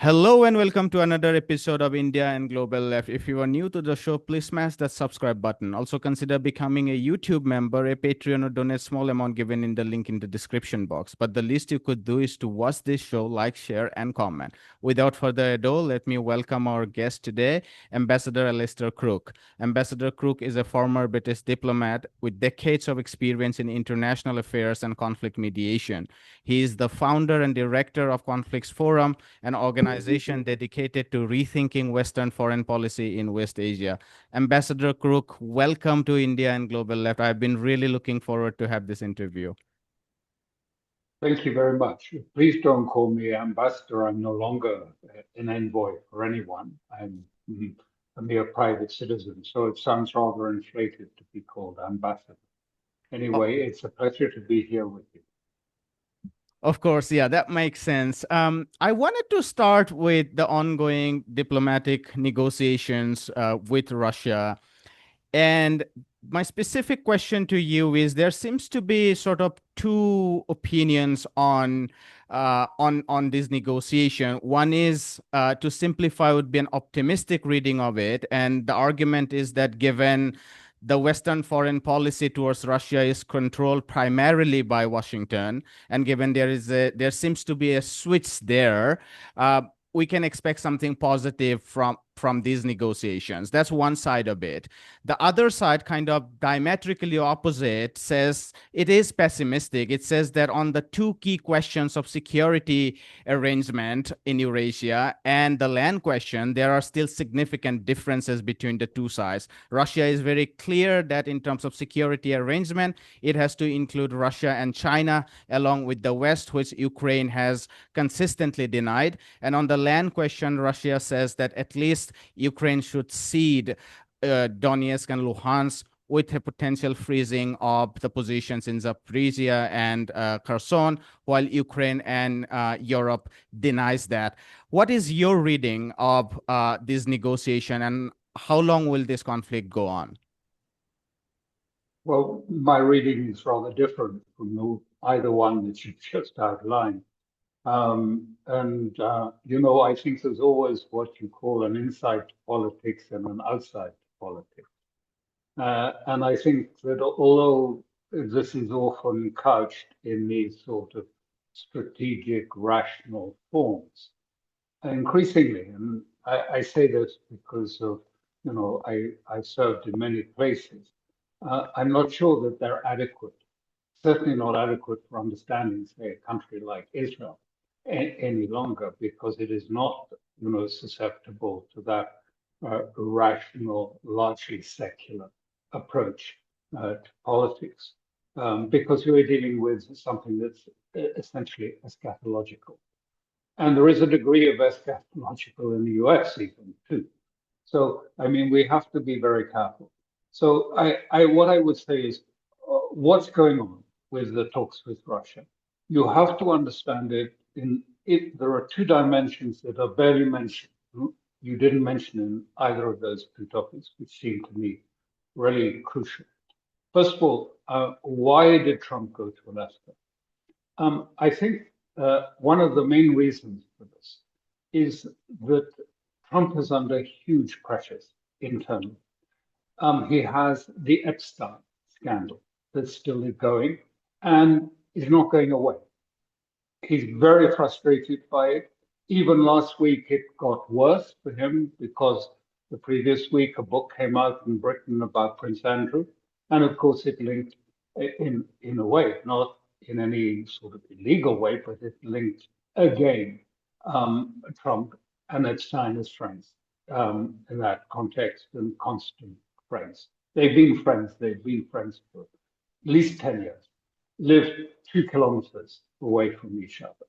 Hello and welcome to another episode of India and Global Left. If you are new to the show, please smash that subscribe button. Also consider becoming a YouTube member, a Patreon, or donate small amount given in the link in the description box. But the least you could do is to watch this show, like, share, and comment. Without further ado, let me welcome our guest today, Ambassador Alastair Crooke. Ambassador Crooke is a former British diplomat with decades of experience in international affairs and conflict mediation. He is the founder and director of Conflicts Forum, an organization dedicated to rethinking Western foreign policy in West Asia. Ambassador Crook, welcome to India and Global Left. I've been really looking forward to have this interview. Thank you very much. Please don't call me ambassador. I'm no longer an envoy for anyone. I'm a mere private citizen, so it sounds rather inflated to be called ambassador. Anyway, it's a pleasure to be here with you. Of course, yeah, that makes sense. I wanted to start with the ongoing diplomatic negotiations with Russia. And my specific question to you is: there seems to be sort of two opinions on this negotiation. One is, to simplify, would be an optimistic reading of it, and the argument is that given the Western foreign policy towards Russia is controlled primarily by Washington, and given there seems to be a switch there, we can expect something positive from these negotiations. That's one side of it. The other side, kind of diametrically opposite, says it is pessimistic. It says that on the two key questions of security arrangement in Eurasia and the land question, there are still significant differences between the two sides. Russia is very clear that in terms of security arrangement, it has to include Russia and China, along with the West, which Ukraine has consistently denied. And on the land question, Russia says that at least Ukraine should cede Donetsk and Luhansk, with a potential freezing of the positions in Zaporizhia and Kherson, while Ukraine and Europe denies that. What is your reading of this negotiation, and how long will this conflict go on? Well, my reading is rather different from either one that you just outlined. I think there's always what you call an inside to politics and an outside to politics. And I think that although this is often couched in these sort of strategic, rational forms, increasingly, and I say this because of, I served in many places, I'm not sure that they're adequate, certainly not adequate for understanding, say, a country like Israel any longer, because it is not, susceptible to that rational, largely secular approach to politics, because we're dealing with something that's essentially eschatological. And there is a degree of eschatological in the US even too. So, I mean, we have to be very careful. So what I would say is, what's going on with the talks with Russia? You have to understand it there are two dimensions that are barely mentioned. You didn't mention in either of those two topics, which seem to me really crucial. First of all, why did Trump go to Alaska? I think one of the main reasons for this is that Trump is under huge pressures internally. He has the Epstein scandal that's still going and is not going away. He's very frustrated by it. Even last week, it got worse for him because the previous week a book came out in Britain about Prince Andrew. And of course, it linked in a way, not in any sort of illegal way, but it linked again Trump and Epstein as friends in that context and constant friends. They've been friends for at least 10 years, lived 2 kilometers away from each other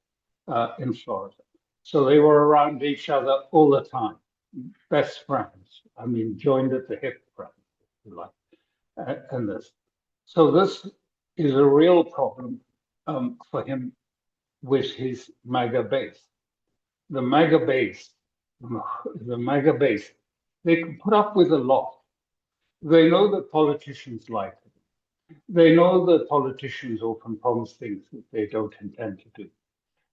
in Florida. So they were around each other all the time, best friends. I mean, joined at the hip friends, if you like, and this. So this is a real problem for him with his MAGA base. The MAGA base, the MAGA base, they can put up with a lot. They know that politicians like it. They know that politicians often promise things that they don't intend to do.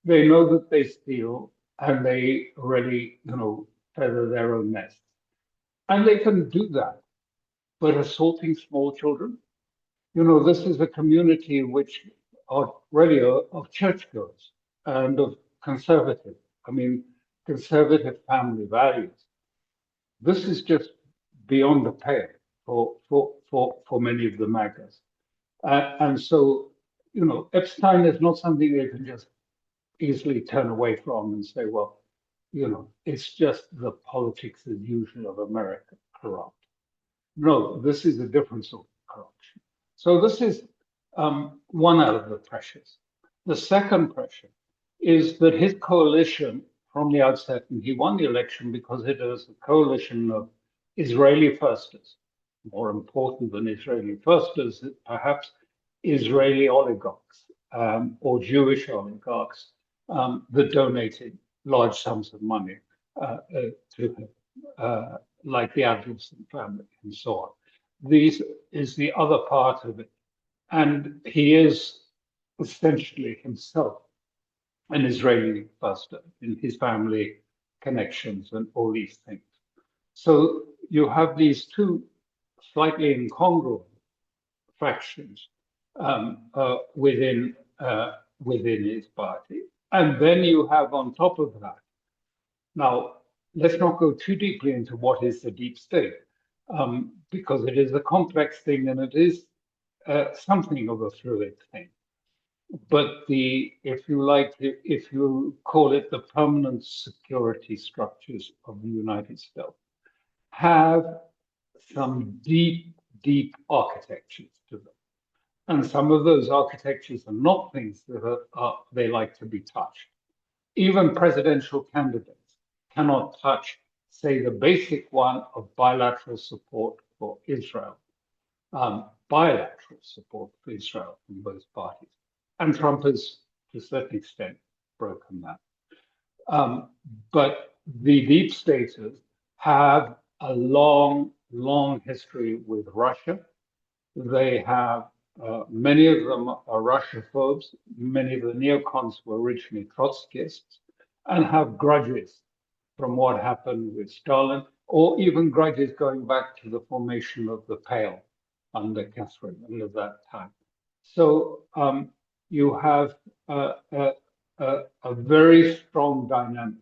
They know that they steal and they really, feather their own nests. And they can do that, but assaulting small children, this is a community which are really of churchgoers and of conservative, I mean, conservative family values. This is just beyond the pale for many of the MAGAs. And so, Epstein is not something they can just easily turn away from and say, well, it's just the politics as usual of America corrupt. No, this is a different sort of corruption. So this is one out of the pressures. The second pressure is that his coalition from the outset, and he won the election because it was a coalition of Israeli firsters, more important than Israeli firsters, perhaps Israeli oligarchs or Jewish oligarchs that donated large sums of money to him. Like the Adelson family and so on. This is the other part of it. And he is essentially himself an Israeli pastor in his family connections and all these things. So you have these two slightly incongruent factions within his party. And then you have on top of that, now, let's not go too deeply into what is the deep state, because it is a complex thing and it is something of a fluid thing. But if you call it the permanent security structures of the United States, have some deep, deep architectures to them. And some of those architectures are not things that they like to be touched. Even presidential candidates cannot touch, say, the basic one of bilateral support for Israel, bilateral support for Israel from both parties. And Trump has, to a certain extent, broken that. But the deep staters have a long, long history with Russia. They have, many of them are Russophobes. Many of the neocons were originally Trotskyists and have grudges from what happened with Stalin, or even grudges going back to the formation of the Pale under Catherine and at that time. So you have a very strong dynamic.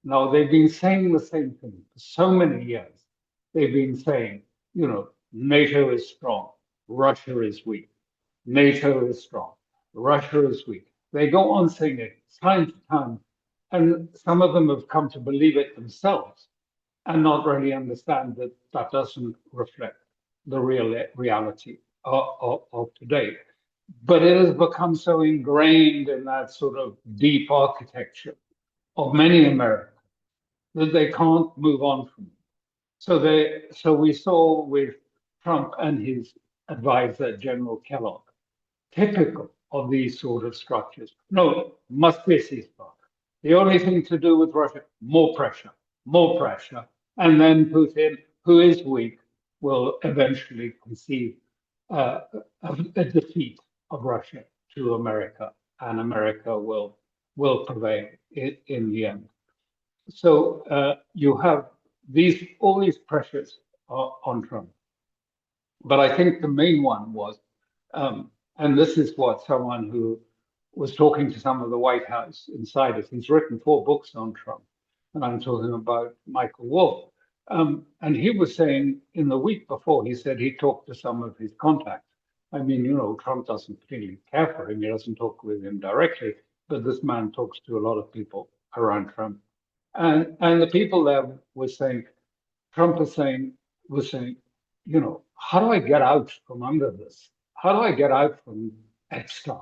Now, they've been saying the same thing for so many years. They've been saying, NATO is strong, Russia is weak. NATO is strong, Russia is weak. They go on saying it time to time, and some of them have come to believe it themselves and not really understand that that doesn't reflect the real reality of today. But it has become so ingrained in that sort of deep architecture of many Americans that they can't move on from it. So we saw with Trump and his advisor, General Kellogg, typical of these sort of structures. No, must be a ceasefire. The only thing to do with Russia, more pressure, and then Putin, who is weak, will eventually concede a defeat of Russia to America, and America will prevail in the end. So you have all these pressures on Trump. But I think the main one was, and this is what someone who was talking to some of the White House insiders, he's written 4 books on Trump, and I'm talking about Michael Wolff. And he was saying in the week before, he said he talked to some of his contacts. I mean, Trump doesn't particularly care for him. He doesn't talk with him directly, but this man talks to a lot of people around Trump. And the people there were saying, Trump was saying, how do I get out from under this? How do I get out from Epstein?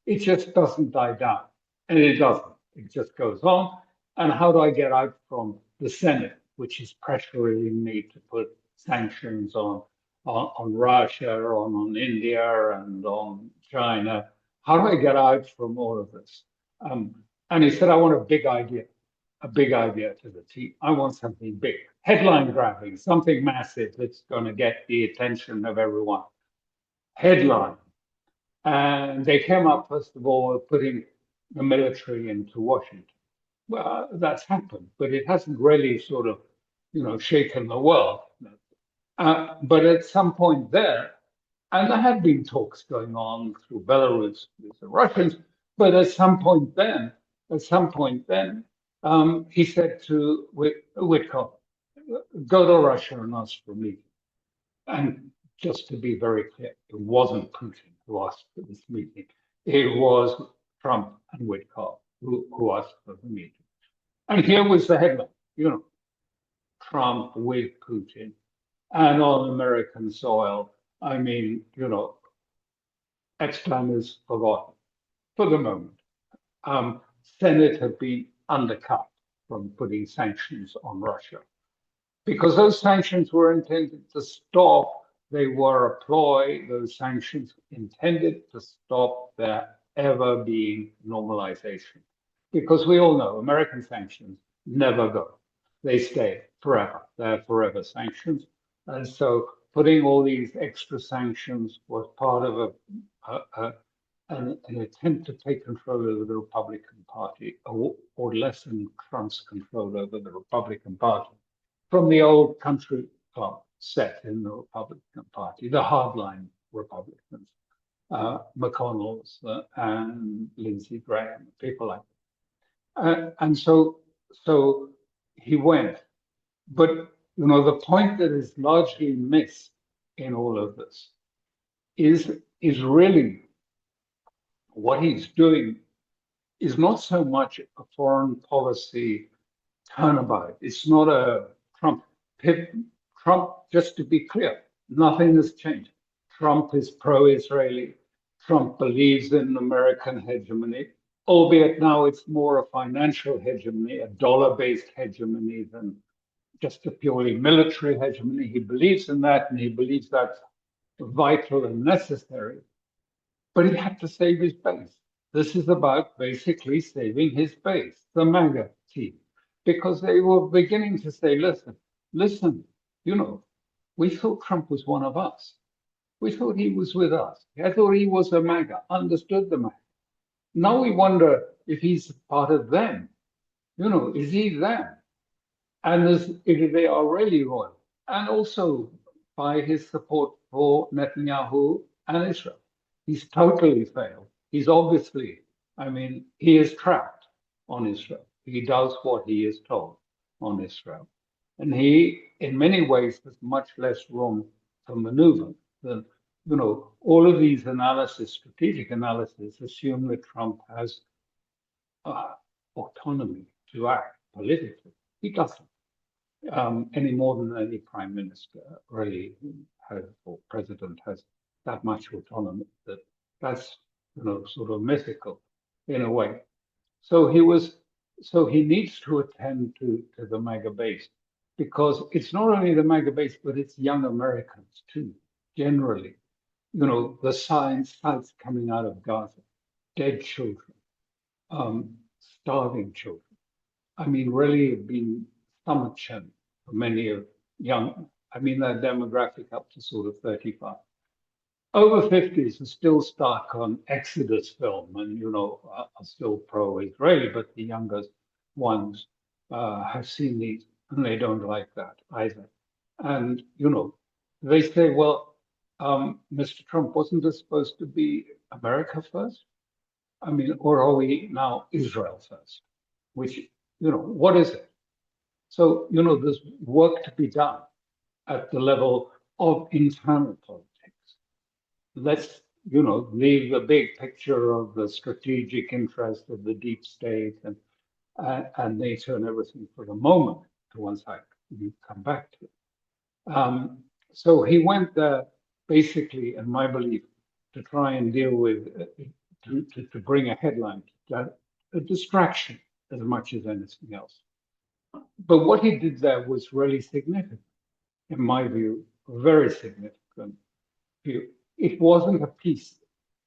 It just doesn't die down. And it doesn't. It just goes on. And how do I get out from the Senate, which is pressuring me to put sanctions on Russia, on India, and on China? How do I get out from all of this? And he said, I want a big idea to the team. I want something big, headline grabbing, something massive that's going to get the attention of everyone. Headline. And they came up, first of all, putting the military into Washington. well, that's happened, but it hasn't really sort of, shaken the world. But at some point there, and there had been talks going on through Belarus with the Russians, but at some point then, he said to Witkoff, go to Russia and ask for a meeting. And just to be very clear, it wasn't Putin who asked for this meeting. It was Trump and Witkoff who asked for the meeting. And here was the headline, Trump with Putin and on American soil. I mean, X-Plan is forgotten for the moment. Senate had been undercut from putting sanctions on Russia because those sanctions were intended to stop. They were a ploy. Those sanctions intended to stop there ever being normalization. Because we all know American sanctions never go. They stay forever. They're forever sanctions. And so putting all these extra sanctions was part of an attempt to take control over the Republican Party or lessen Trump's control over the Republican Party from the old country club set in the Republican Party, the hardline Republicans, McConnell's and Lindsey Graham, people like that. And so he went. But, the point that is largely missed in all of this is really what he's doing is not so much a foreign policy turnabout. It's not a Trump. Trump, just to be clear, nothing has changed. Trump is pro-Israeli. Trump believes in American hegemony, albeit now it's more a financial hegemony, a dollar-based hegemony than just a purely military hegemony. He believes in that, and he believes that's vital and necessary. But he had to save his base. This is about basically saving his base, the MAGA team, because they were beginning to say, listen, we thought Trump was one of us. We thought he was with us. I thought he was a MAGA, understood the MAGA. Now we wonder if he's part of them. Is he them? And if they are really loyal. And also by his support for Netanyahu and Israel. He's totally failed. He's obviously, he is trapped on Israel. He does what he is told on Israel. And he, in many ways, has much less room for maneuver than, all of these strategic analysis, assume that Trump has autonomy to act politically. He doesn't. Any more than any prime minister really has, or president has that much autonomy. That's sort of mythical in a way. So he needs to attend to the MAGA base, because it's not only the MAGA base, but it's young Americans too. Generally, the sights coming out of Gaza, dead children, starving children. Really been stomach churning for many of young, that demographic up to sort of 35. Over 50s are still stuck on Exodus film and, are still pro-Israeli, but the younger ones have seen these and they don't like that either. And, they say, well, Mr. Trump, wasn't this supposed to be America first? Or are we now Israel first? Which, what is it? So, there's work to be done at the level of internal politics. Let's, leave the big picture of the strategic interest of the deep state and NATO and everything for the moment to one side. We come back to it. So he went there basically, in my belief, to try and deal with, to bring a headline, a distraction as much as anything else. But what he did there was really significant, in my view, very significant. It wasn't a peace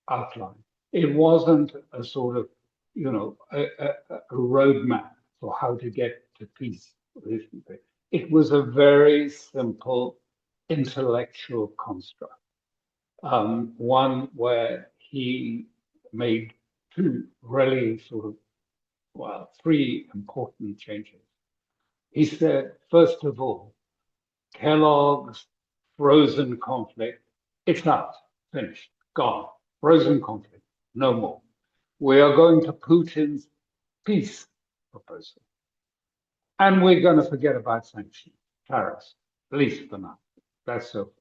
outline. It wasn't a sort of, a roadmap for how to get to peace. It was a very simple intellectual construct, one where he made two really sort of Well, three important changes. He said, first of all, Kellogg's frozen conflict, it's out, finished, gone. Frozen conflict, no more. We are going to Putin's peace proposal. And we're going to forget about sanctions, tariffs, at least for now. That's so.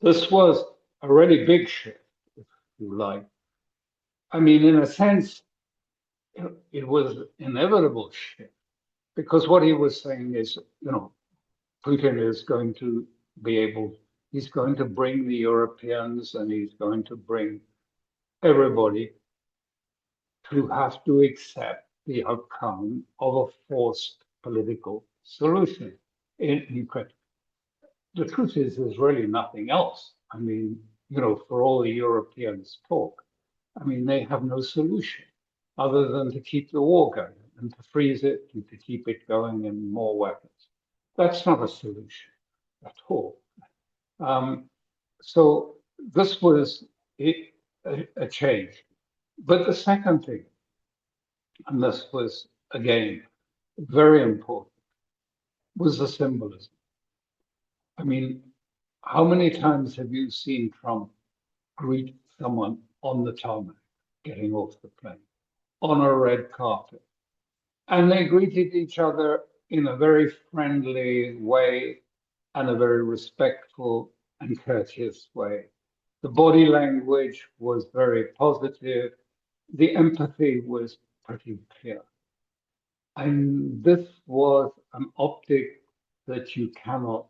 This was a really big shift, if you like. I mean, in a sense, it was inevitable shift because what he was saying is, Putin is going to be able, he's going to bring the Europeans and he's going to bring everybody to have to accept the outcome of a forced political solution in Ukraine. The truth is, there's really nothing else. I mean, for all the Europeans talk, I mean, they have no solution other than to keep the war going and to freeze it and to keep it going and more weapons. That's not a solution at all. So this was a change. But the second thing, and this was again very important, was the symbolism. I mean, how many times have you seen Trump greet someone on the tarmac getting off the plane, on a red carpet? And they greeted each other in a very friendly way and a very respectful and courteous way. The body language was very positive. The empathy was pretty clear. And this was an optic that you cannot,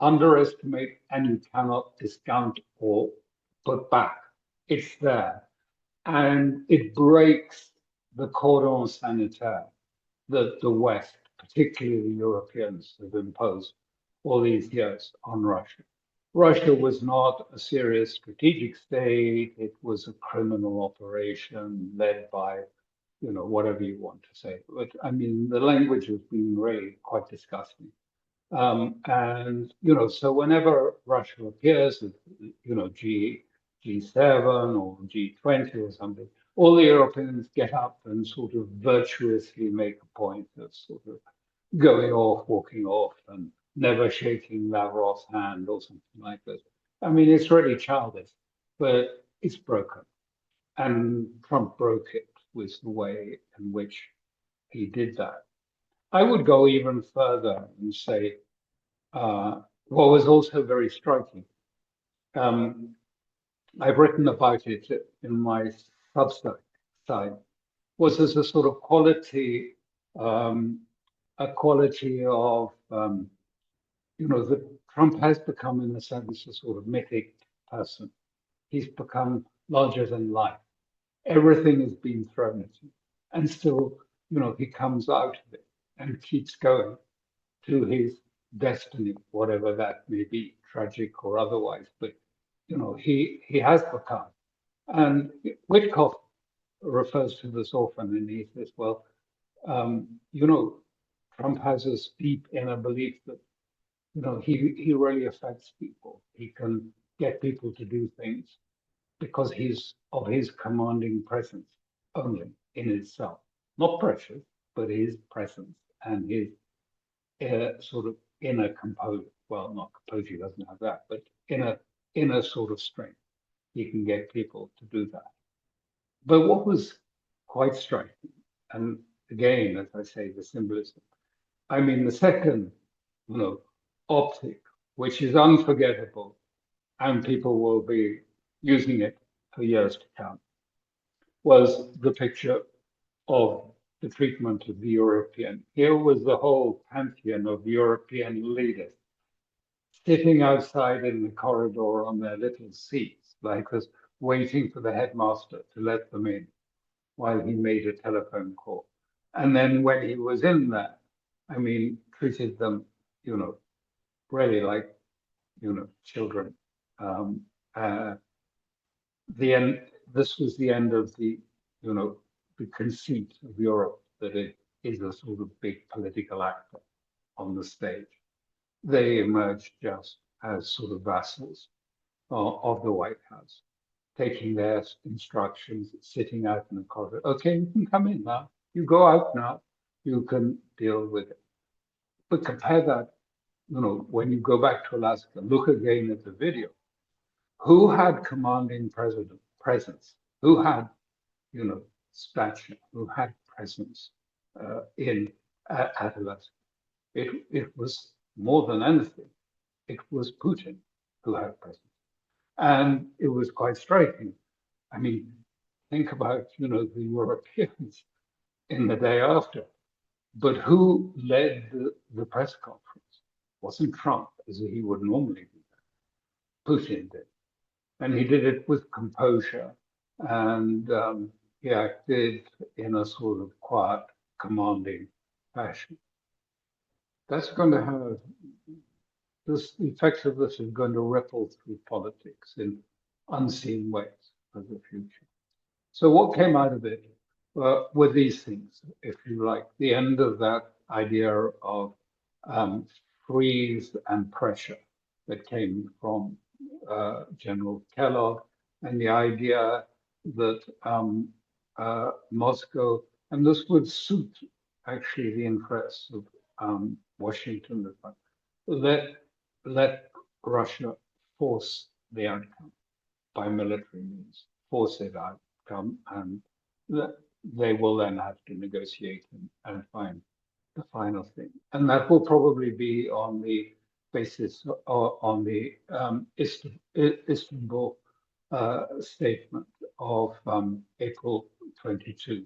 underestimate and you cannot discount or put back. It's there. And it breaks the cordon sanitaire that the West, particularly the Europeans, have imposed all these years on Russia. Russia was not a serious strategic state. It was a criminal operation led by, whatever you want to say. But I mean, the language has been really quite disgusting. And, so whenever Russia appears at, G7 or G20 or something, all the Europeans get up and sort of virtuously make a point of sort of going off, walking off, and never shaking Lavrov's hand or something like this. I mean, it's really childish, but it's broken. And Trump broke it with the way in which he did that. I would go even further and say what was also very striking. Um, I've written about it in my Substack side. Was there's a sort of quality, a quality of, that Trump has become, in a sense, a sort of mythic person. He's become larger than life. Everything has been thrown at him, and still, he comes out of it and keeps going to his destiny, whatever that may be, tragic or otherwise. But he has become. And Witkoff refers to this often, and he says, well, Trump has this deep inner belief that he really affects people. He can get people to do things because he's of his commanding presence only in itself, not pressure, but his presence and his sort of inner composure. Well, not composure, he doesn't have that, but inner sort of strength. He can get people to do that. But what was quite striking, and again, as I say, the symbolism. I mean, the second, optic, which is unforgettable, and people will be using it for years to come, was the picture of the treatment of the European. Here was the whole pantheon of European leaders sitting outside in the corridor on their little seats, like us, waiting for the headmaster to let them in while he made a telephone call. And then when he was in there, I mean, treated them, really like, children. Um, uh, the end. This was the end of the conceit of Europe that it is a sort of big political actor on the stage. They emerged just as sort of vassals of the White House. taking their instructions, sitting out in the corridor. Okay, you can come in now. You go out now. You can deal with it. But compare that, when you go back to Alaska, look again at the video. Who had commanding presence? Who had, stature? Who had presence in at Alaska? It was more than anything. It was Putin who had presence. And it was quite striking. I mean, think about, the Europeans in the day after. But who led the press conference? It wasn't Trump, as he would normally do. Putin did. And he did it with composure. And he acted in a sort of quiet, commanding fashion. That's going to have this, the effects of this is going to ripple through politics in unseen ways for the future. So what came out of it were these things, if you like, the end of that idea of freeze and pressure that came from General Kellogg, and the idea that Moscow, and this would suit actually the interests of Washington, let Russia force the outcome by military means, force it outcome, and they will then have to negotiate and find the final thing. And that will probably be on the basis on the Istanbul statement of April 22.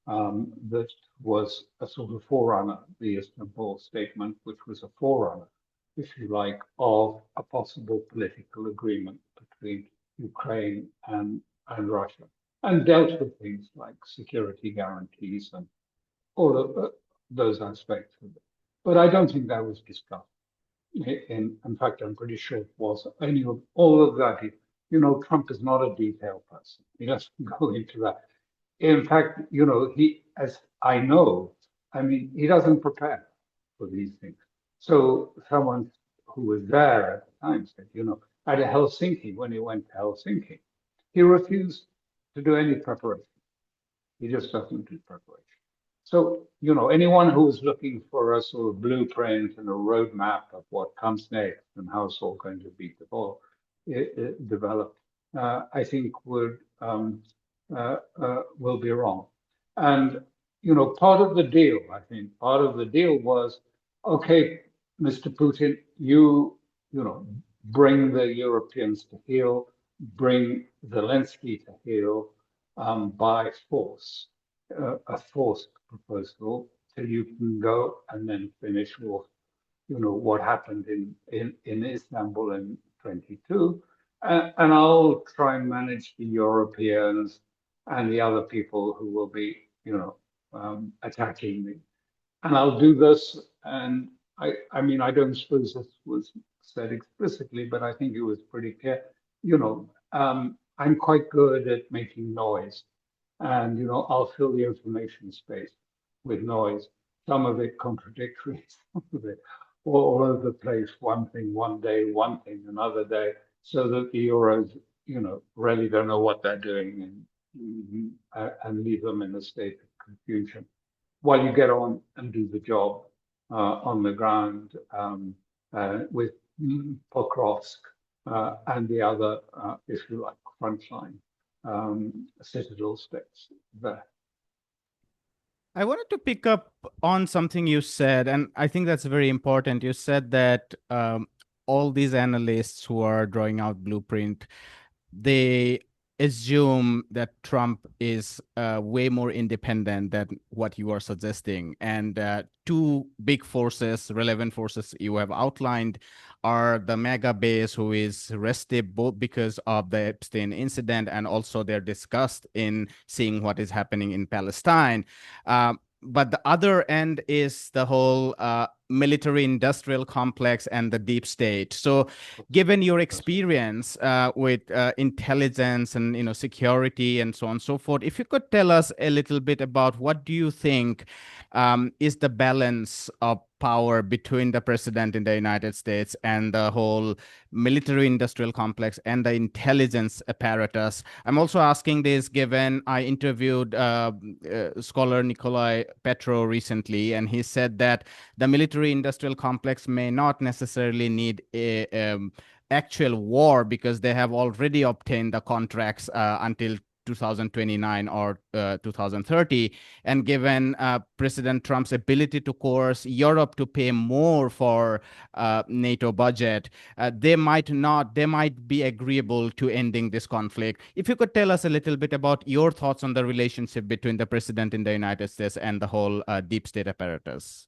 That was a sort of forerunner, the Istanbul statement, which was a forerunner, if you like, of a possible political agreement between Ukraine and Russia, and dealt with things like security guarantees and all of those aspects of it. But I don't think that was discussed. In fact, I'm pretty sure it was. Any of all of that, Trump is not a detail person. He doesn't go into that. In fact, he, as I know, I mean, he doesn't prepare for these things. So someone who was there at the time said, at Helsinki, when he went to Helsinki, he refused to do any preparation. He just doesn't do preparation. So, anyone who is looking for a sort of blueprint and a roadmap of what comes next and how it's all going to be developed, I think will be wrong. And, part of the deal, I think, part of the deal was, okay, Mr. Putin, you bring the Europeans to heel, bring Zelensky to heel by force, a forced proposal till you can go and then finish off, what happened in Istanbul in 22. And I'll try and manage the Europeans and the other people who will be, attacking me. And I'll do this. And I mean, I don't suppose this was said explicitly, but I think it was pretty clear. I'm quite good at making noise, and I'll fill the information space with noise. Some of it contradictory, some of it all over the place. One thing one day, one thing another day, so that the Euros, really don't know what they're doing, and leave them in a state of confusion while you get on and do the job on the ground with Pokrovsk and the other, if you like, frontline citadel states there. I wanted to pick up on something you said, and I think that's very important. You said that all these analysts who are drawing out blueprint, they assume that Trump is way more independent than what you are suggesting. And two big forces, relevant forces you have outlined, are the MAGA base, who is restive both because of the Epstein incident and also their disgust in seeing what is happening in Palestine. But the other end is the whole military industrial complex and the deep state. So given your experience with intelligence and security and so on and so forth, if you could tell us a little bit about what do you think is the balance of power between the president in the United States and the whole military industrial complex and the intelligence apparatus. I'm also asking this given I interviewed scholar Nikolai Petro recently, and he said that the military industrial complex may not necessarily need a actual war because they have already obtained the contracts until 2029 or 2030. And given President Trump's ability to coerce Europe to pay more for NATO budget, they might be agreeable to ending this conflict. If you could tell us a little bit about your thoughts on the relationship between the president in the United States and the whole deep state apparatus.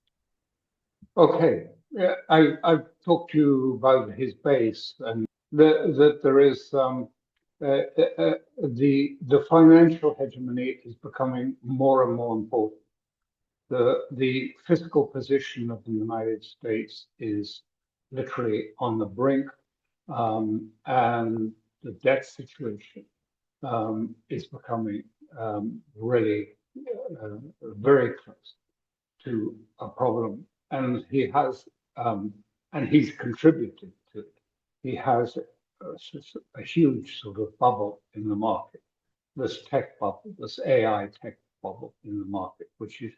Okay, I've talked to you about his base and that there is the financial hegemony is becoming more and more important. The fiscal position of the United States is literally on the brink, and the debt situation is becoming really very close to a problem, and he's contributed to it. He has a huge sort of bubble in the market, this tech bubble, this AI tech bubble in the market, which is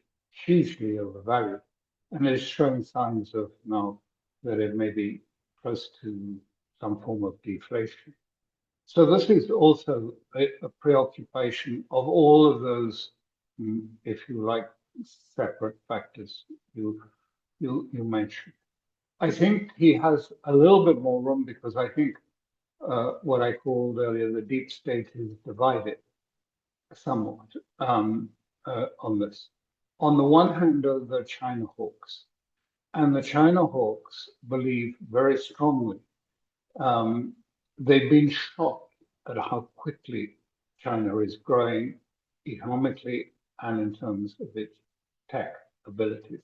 hugely overvalued, and is showing signs of now that it may be close to some form of deflation. So this is also a preoccupation of all of those, if you like, separate factors you mentioned. I think he has a little bit more room because I think what I called earlier the deep state is divided somewhat on this. On the one hand are the China hawks, and the China hawks believe very strongly. They've been shocked at how quickly China is growing economically and in terms of its tech abilities.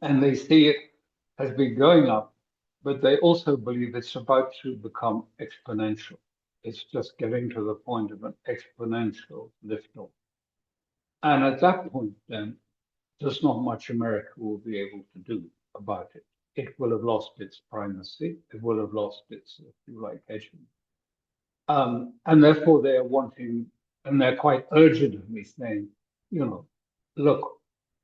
And they see it has been going up, but they also believe it's about to become exponential. It's just getting to the point of an exponential liftoff. And at that point, then, there's not much America will be able to do about it. It will have lost its primacy. It will have lost its, if you like, hegemony. And therefore, they are wanting, and they're quite urgently saying, look,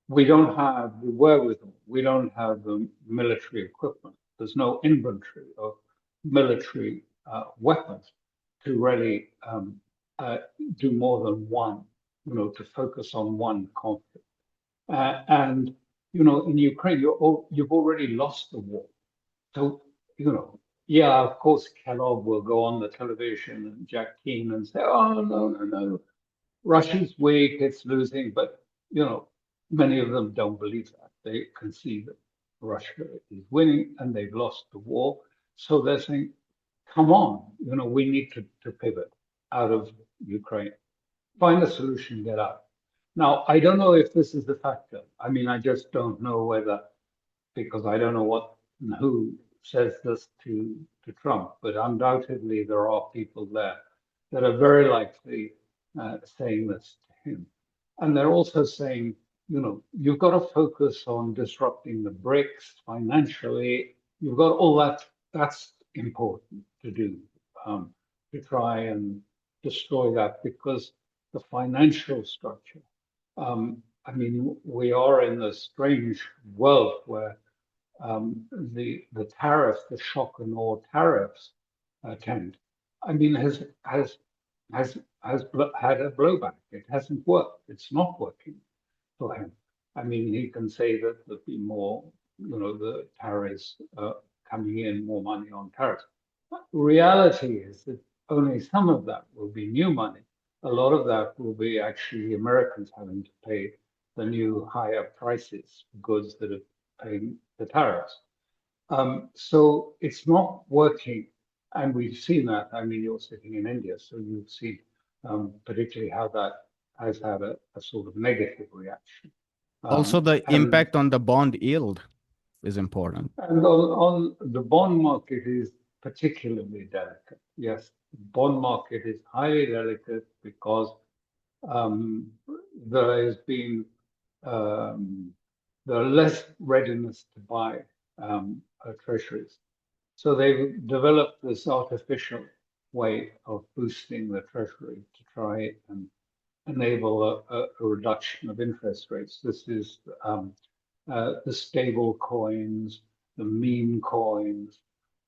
we don't have the wherewithal. We don't have the military equipment. There's no inventory of military weapons to really do more than one, to focus on one conflict. And in Ukraine, you've already lost the war. So, yeah, of course, Kellogg will go on the television and Jack Keane and say, oh, no, Russia's weak, it's losing. But, many of them don't believe that. They can see that Russia is winning and they've lost the war. So they're saying, come on, we need to pivot out of Ukraine, find a solution, get out. Now, I don't know if this is the factor. I mean, I just don't know whether, because I don't know what and who says this to Trump, but undoubtedly there are people there that are very likely saying this to him. And they're also saying, you've got to focus on disrupting the BRICS financially. You've got all that. That's important to do, to try and destroy that, because the financial structure, I mean, we are in a strange world where the tariffs, the shock and awe tariffs attempt, I mean, has had a blowback. It hasn't worked. It's not working for him. I mean, he can say that there'll be more, the tariffs coming in, more money on tariffs. But reality is that only some of that will be new money. A lot of that will be actually Americans having to pay the new higher prices for goods that are paying the tariffs. So it's not working. And we've seen that. I mean, you're sitting in India, so you've seen particularly how that has had a sort of negative reaction. Also, the impact on the bond yield. is important. And on the bond market is particularly delicate. Yes, the bond market is highly delicate because um, there has been um, there are less readiness to buy treasuries. So they've developed this artificial way of boosting the treasury to try and enable a reduction of interest rates. This is the stable coins, the meme coins,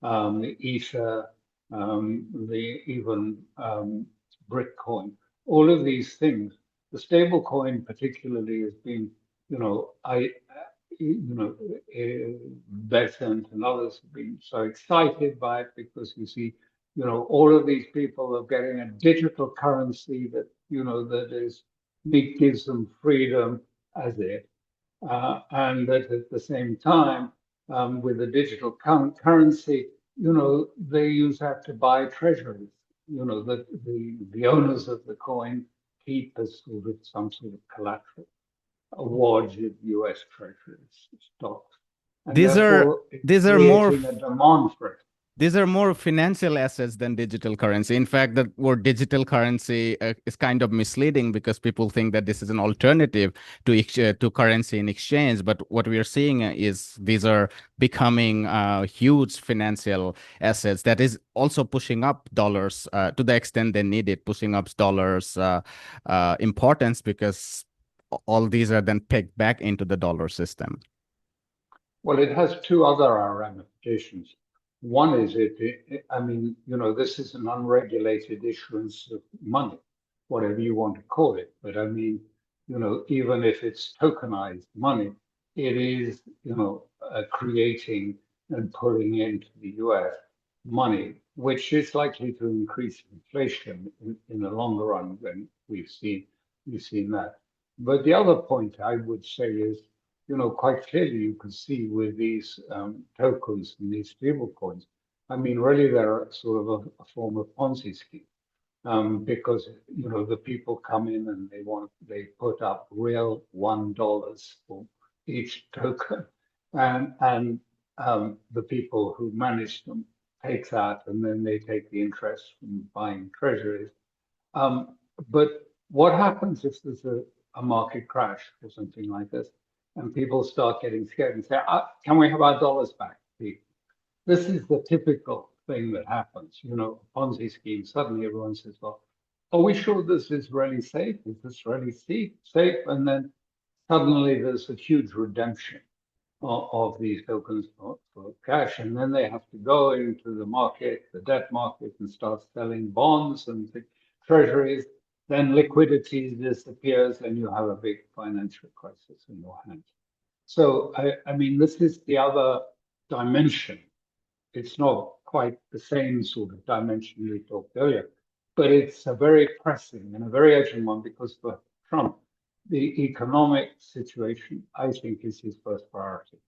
the Ether, the even Bitcoin. All of these things. The stable coin particularly has been, you know, Besant and others have been so excited by it because you see, you know, all of these people are getting a digital currency that, you know, that is, it gives them freedom as it, and that at the same time, with the digital currency, you know, they use that to buy treasuries. You know, the owners of the coin keep as sort of some sort of collateral, a wad of U.S. treasuries stocks, and These are therefore it's these are more creating a demand for it. these are more financial assets than digital currency. In fact, the word digital currency is kind of misleading because people think that this is an alternative to currency in exchange. But what we are seeing is these are becoming huge financial assets that is also pushing up dollars to the extent they need it, pushing up dollars importance because all these are then pegged back into the dollar system. Well, it has two other ramifications. One is I mean, you know, this is an unregulated issuance of money, whatever you want to call it. But I mean, you know, even if it's tokenized money, it is, you know, creating and putting into the US money, which is likely to increase inflation in the longer run when we've seen that. But the other point I would say is, you know, quite clearly you can see with these tokens and these stable coins, I mean, really they're sort of a form of Ponzi scheme, because, you know, the people come in and they put up real $1 for each token, and the people who manage them take that and then they take the interest from buying treasuries. Um, but what happens if there's a market crash or something like this, and people start getting scared and say, "Can we have our dollars back, please?" This is the typical thing that happens. You know, Ponzi scheme. Suddenly, everyone says, "Well, are we sure this is really safe? Is this really safe?" And then suddenly, there's a huge redemption of these tokens for cash, and then they have to go into the market, the debt market, and start selling bonds and treasuries. Then liquidity disappears, and you have a big financial crisis in your hands. So, I mean, this is the other dimension. It's not quite the same sort of dimension we talked earlier, but it's a very pressing and a very urgent one because for Trump, the economic situation, I think, is his first priority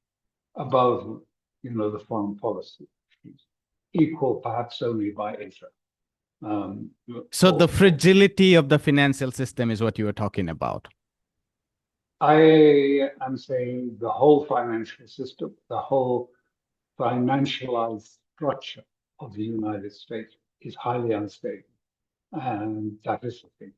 above, you know, the foreign policy issues, equal perhaps only by Israel. So the fragility of the financial system is what you were talking about. I am saying the whole financial system, the whole financialized structure of the United States is highly unstable. And that is the thing.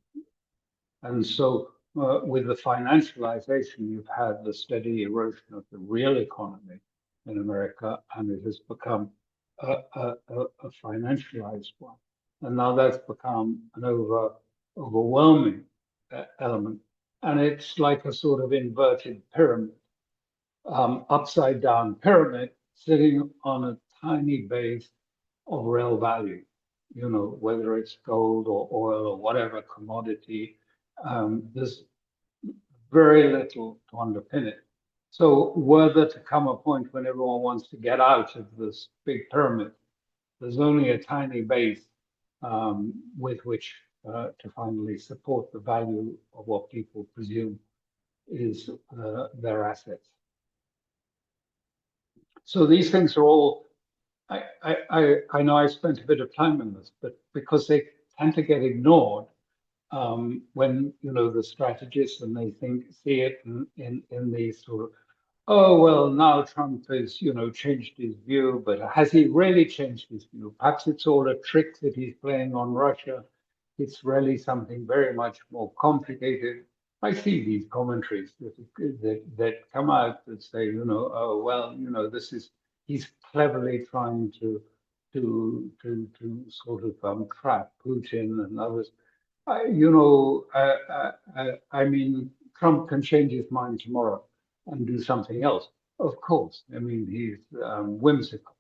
And so with the financialization, you've had the steady erosion of the real economy in America, and it has become a financialized one. And now that's become an overwhelming element. And it's like a sort of inverted pyramid, upside down pyramid sitting on a tiny base of real value, you know, whether it's gold or oil or whatever commodity, there's very little to underpin it. So were there to come a point when everyone wants to get out of this big pyramid, there's only a tiny base with which to finally support the value of what people presume is their assets. So these things are all, I know I spent a bit of time on this, but because they tend to get ignored when, you know, the strategists and they see it in these sort of oh, well, now Trump has, changed his view, but has he really changed his view? Perhaps it's all a trick that he's playing on Russia. It's really something very much more complicated. I see these commentaries that come out that say, oh, well, he's cleverly trying to sort of trap Putin and others. I mean, Trump can change his mind tomorrow and do something else. Of course, I mean, he's whimsical.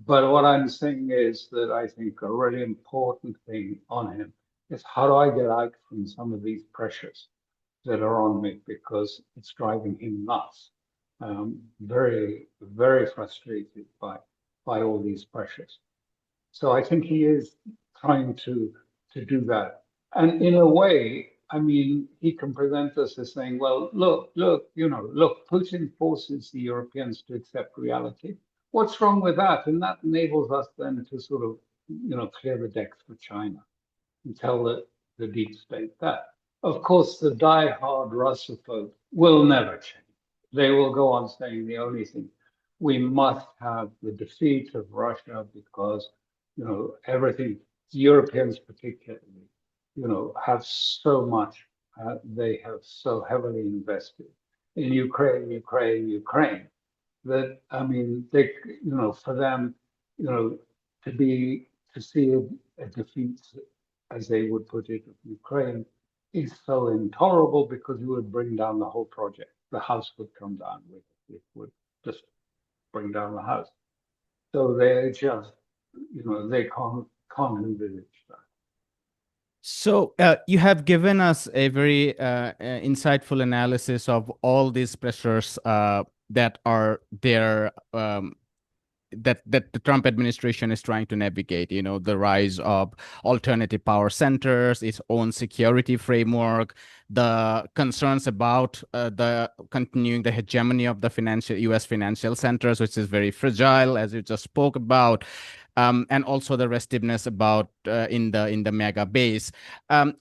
But what I'm saying is that I think a really important thing on him is how do I get out from some of these pressures that are on me because it's driving him nuts. Very, very frustrated by all these pressures. So I think he is trying to do that. And in a way, I mean, he can present us as saying, well, look, Putin forces the Europeans to accept reality. What's wrong with that? And that enables us then to sort of, clear the decks for China and tell the deep state that. Of course, the die-hard Russophobe will never change. They will go on saying the only thing we must have the defeat of Russia because, everything, Europeans particularly, have so much, they have so heavily invested in Ukraine, that I mean, for them, you know, to see a defeat, as they would put it, of Ukraine, is so intolerable because it would bring down the whole project. The house would come down with it. It would just bring down the house. So they just, they can't envisage that. So you have given us a very insightful analysis of all these pressures that are there, that the Trump administration is trying to navigate. You know, the rise of alternative power centers, its own security framework, the concerns about the continuing the hegemony of the U.S. financial centers, which is very fragile, as you just spoke about. And also the restiveness about in the MAGA base.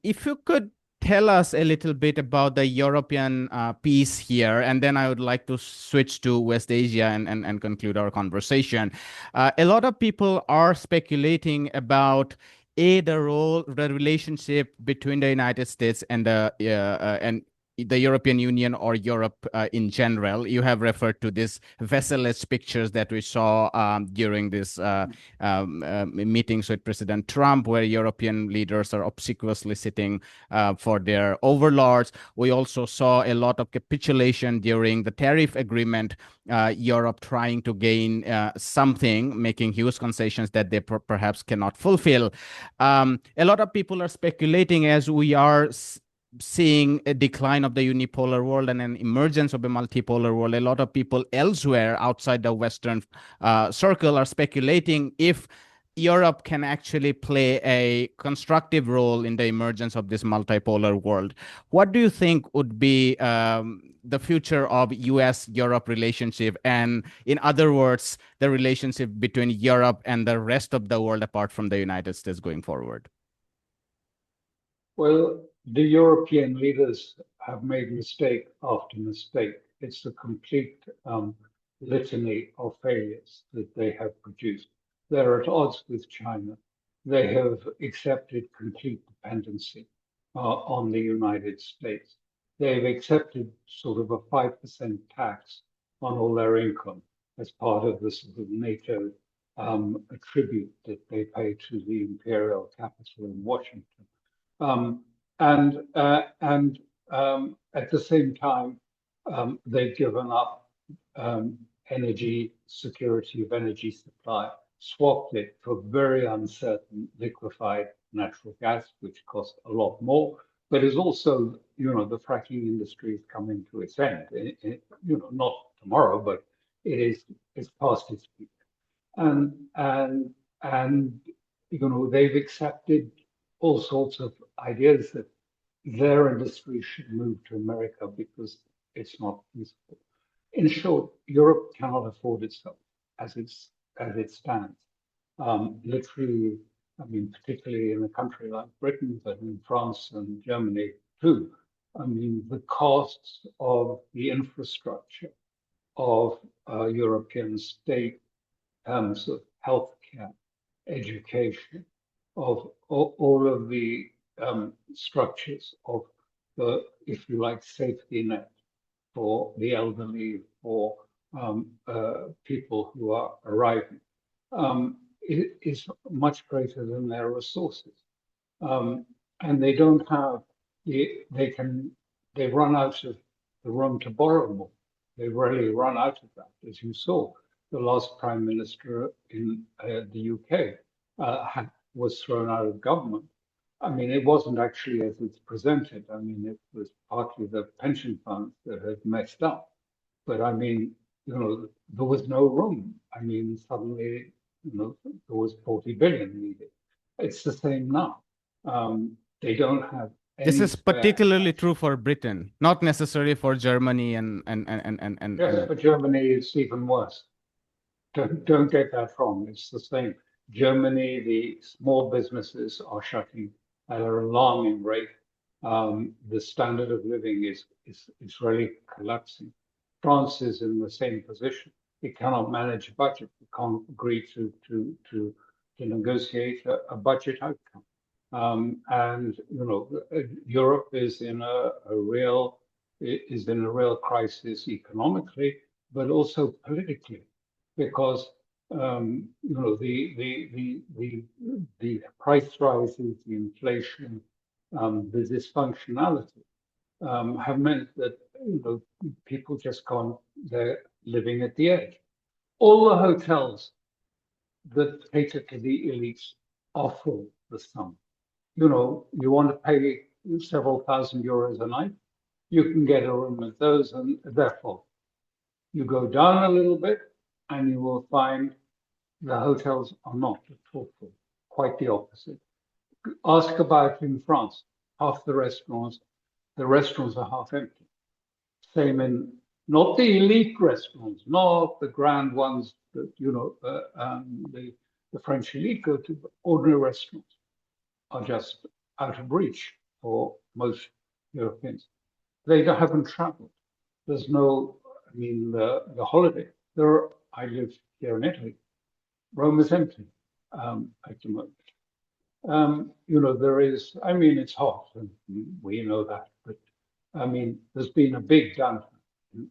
If you could tell us a little bit about the European piece here, and then I would like to switch to West Asia and conclude our conversation. A lot of people are speculating about the relationship between the United States and the European Union or Europe in general. You have referred to these vessel-less pictures that we saw during this meetings with President Trump, where European leaders are obsequiously sitting for their overlords. We also saw a lot of capitulation during the tariff agreement, Europe trying to gain something, making huge concessions that they perhaps cannot fulfill. A lot of people are speculating as we are seeing a decline of the unipolar world and an emergence of a multipolar world. A lot of people elsewhere outside the Western circle are speculating if Europe can actually play a constructive role in the emergence of this multipolar world. What do you think would be the future of US-Europe relationship? And in other words, the relationship between Europe and the rest of the world apart from the United States going forward? Well, the European leaders have made mistake after mistake. It's a complete litany of failures that they have produced. They're at odds with China. They have accepted complete dependency on the United States. They've accepted sort of a 5% tax on all their income as part of the sort of NATO tribute that they pay to the imperial capital in Washington. Um, and at the same time, they've given up energy security of energy supply, swapped it for very uncertain liquefied natural gas, which costs a lot more, but is also, the fracking industry is coming to its end. Not tomorrow, but it's past its peak. And they've accepted all sorts of ideas that their industry should move to America because it's not useful. In short, Europe cannot afford itself as it stands. Literally, I mean, particularly in a country like Britain, but in France and Germany too. I mean, the costs of the infrastructure of European state in terms of healthcare, education, of all of the structures of the, if you like, safety net for the elderly, for people who are arriving, is much greater than their resources. And they don't have they run out of the room to borrow more. They rarely run out of that. As you saw, the last prime minister in the UK was thrown out of government. I mean, it wasn't actually as it's presented. I mean, it was partly the pension funds that had messed up. But I mean, there was no room. I mean, suddenly, there was 40 billion needed. It's the same now. They don't have This any is spare particularly cash. true for Britain, not necessarily for Germany Yes, for Germany, it's even worse. Don't get that wrong. It's the same. Germany, the small businesses are shutting at an alarming rate. The standard of living is really collapsing. France is in the same position. It cannot manage a budget. It can't agree to negotiate a budget outcome. And Europe is in a real crisis economically, but also politically, because the price rises, the inflation, the dysfunctionality have meant that people just can't. They're living at the edge. All the hotels that cater to the elites are full this summer. You want to pay several thousand euros a night, you can get a room at those, and therefore you go down a little bit and you will find the hotels are not at all full, quite the opposite. Ask about in France, half the restaurants are half empty. Same in not the elite restaurants, not the grand ones that the French elite go to, but ordinary restaurants are just out of reach for most Europeans. They haven't traveled. There's no, I mean, the holiday. I live here in Italy. Rome is empty at the moment. There is, I mean, it's hot, and we know that, but I mean, there's been a big downturn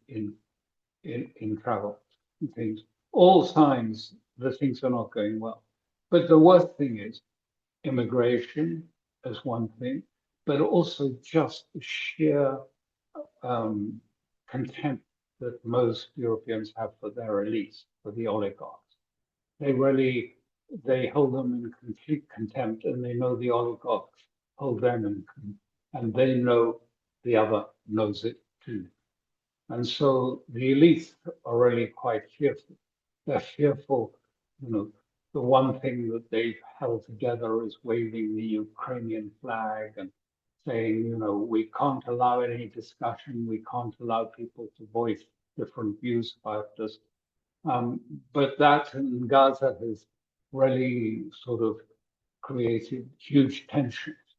in travel and things. All signs that things are not going well. But the worst thing is immigration as one thing, but also just the sheer contempt that most Europeans have for their elites, for the oligarchs. They hold them in complete contempt, and they know the oligarchs hold them in contempt, and they know the other knows it too. And so the elites are really quite fearful. They're fearful, the one thing that they've held together is waving the Ukrainian flag and saying, we can't allow any discussion, we can't allow people to voice different views about this. But that in Gaza has really sort of created huge tensions.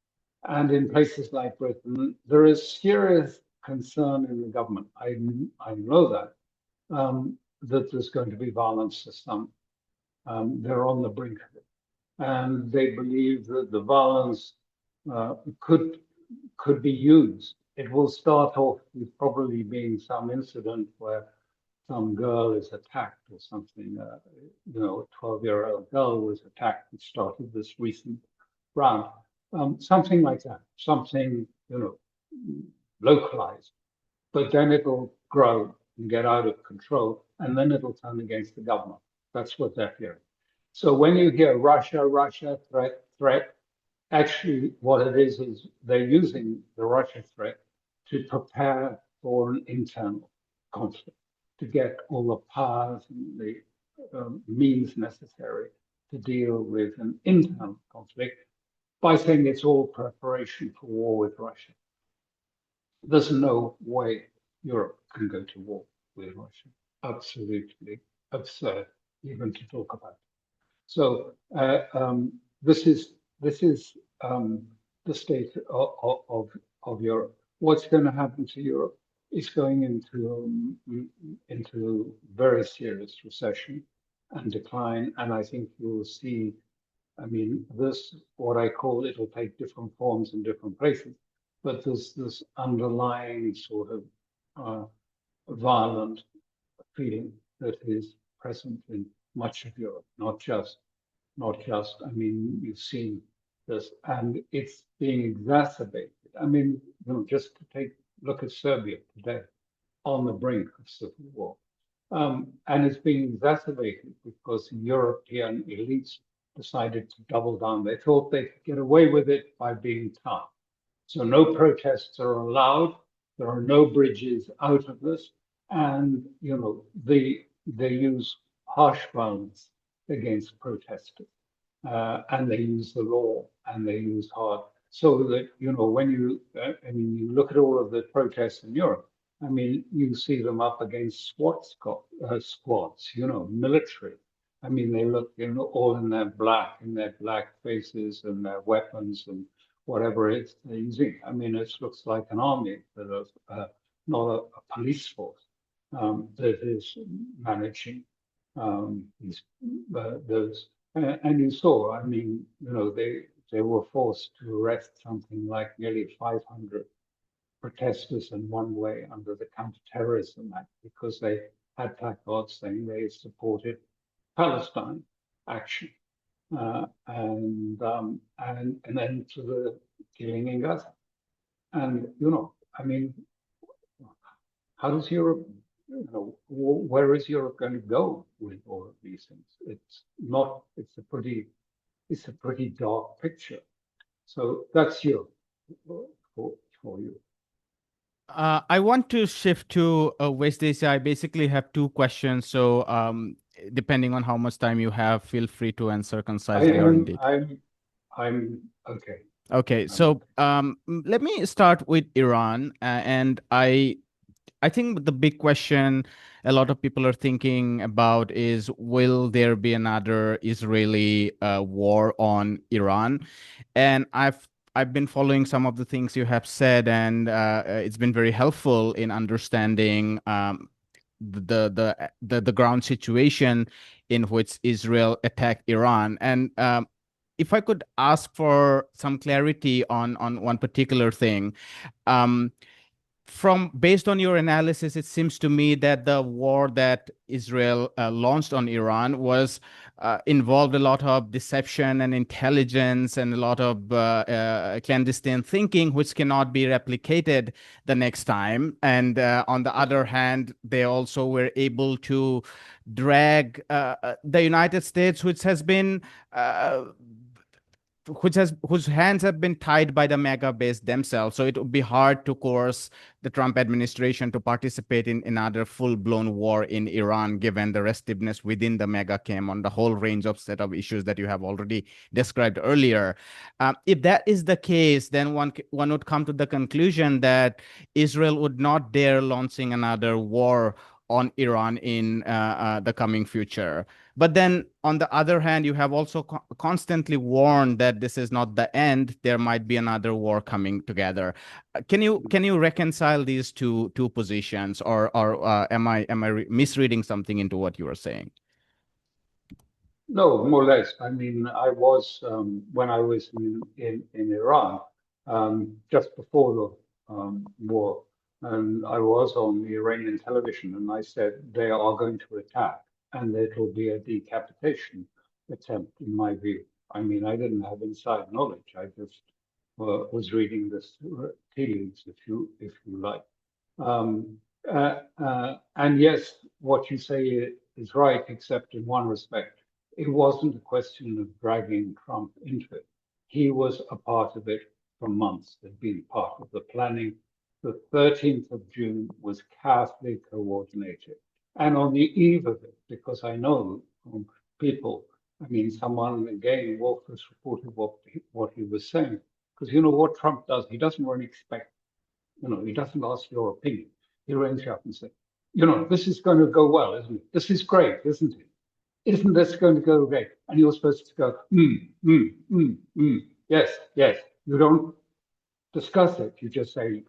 And in places like Britain, there is serious concern in the government. I know that, that there's going to be violence to some. They're on the brink of it. And they believe that the violence could be used. It will start off with probably being some incident where some girl is attacked or something. A 12-year-old girl was attacked and started this recent round. Something like that, something, localized. But then it'll grow and get out of control, and then it'll turn against the government. That's what they're fearing. So when you hear Russia, threat, actually what it is they're using the Russia threat to prepare for an internal conflict, to get all the powers and the means necessary to deal with an internal conflict by saying it's all preparation for war with Russia. There's no way Europe can go to war with Russia. Absolutely absurd, even to talk about. So this is the state of Europe. What's going to happen to Europe? is going into very serious recession and decline. And I think you'll see, I mean, this, what I call, it'll take different forms in different places, but there's this underlying sort of violent feeling that is present in much of Europe, not just, I mean, you've seen this, and it's being exacerbated. I mean, just to look at Serbia today, on the brink of civil war. And it's being exacerbated because European elites decided to double down. They thought they could get away with it by being tough. So no protests are allowed. There are no bridges out of this. And, they use harsh violence against protesters. And they use the law and they use hard. So that, when you look at all of the protests in Europe, I mean, you see them up against squads, military. I mean, they look, all in their black faces and their weapons and whatever it's they're using. I mean, it looks like an army that is not a police force that is managing those. And you saw, I mean, they were forced to arrest something like nearly 500 protesters in one way under the Counterterrorism Act because they had placards saying they supported Palestine action, and then to the killing in Gaza. And I mean, how does Europe? Where is Europe going to go with all of these things? It's not. It's a pretty dark picture. So that's Europe for you. I want to shift to West Asia. I basically have two questions. So, depending on how much time you have, feel free to answer concisely or indeed. I'm okay. Okay, so let me start with Iran, and I think the big question a lot of people are thinking about is, will there be another Israeli war on Iran? And I've been following some of the things you have said, and it's been very helpful in understanding the ground situation in which Israel attacked Iran. And if I could ask for some clarity on one particular thing. Based on your analysis, it seems to me that the war that Israel launched on Iran was involved a lot of deception and intelligence and a lot of clandestine thinking, which cannot be replicated the next time. And on the other hand, they also were able to drag the United States, which has been whose hands have been tied by the MAGA base themselves. So it would be hard to coerce the Trump administration to participate in another full-blown war in Iran, given the restiveness within the MAGA camp on the whole range of set of issues that you have already described earlier. If that is the case, then one would come to the conclusion that Israel would not dare launching another war on Iran in the coming future. But then, on the other hand, you have also constantly warned that this is not the end. There might be another war coming together. Can you reconcile these two positions, or am I misreading something into what you are saying? No, more or less. I mean, I was when I was in Iran just before the war, and I was on the Iranian television, and I said they are going to attack, and it will be a decapitation attempt, in my view. I mean, I didn't have inside knowledge. I just was reading this tea leaves, if you like. And yes, what you say is right, except in one respect. It wasn't a question of dragging Trump into it. He was a part of it for months, had been part of the planning. The 13th of June was carefully coordinated. And on the eve of it, because I know from people, I mean, someone again, Wolfers reported what he was saying. Because you know what Trump does? He doesn't really expect, he doesn't ask your opinion. He rings you up and says, this is going to go well, isn't it? This is great, isn't it? Isn't this going to go great? And you're supposed to go, yes. You don't discuss it. You just say,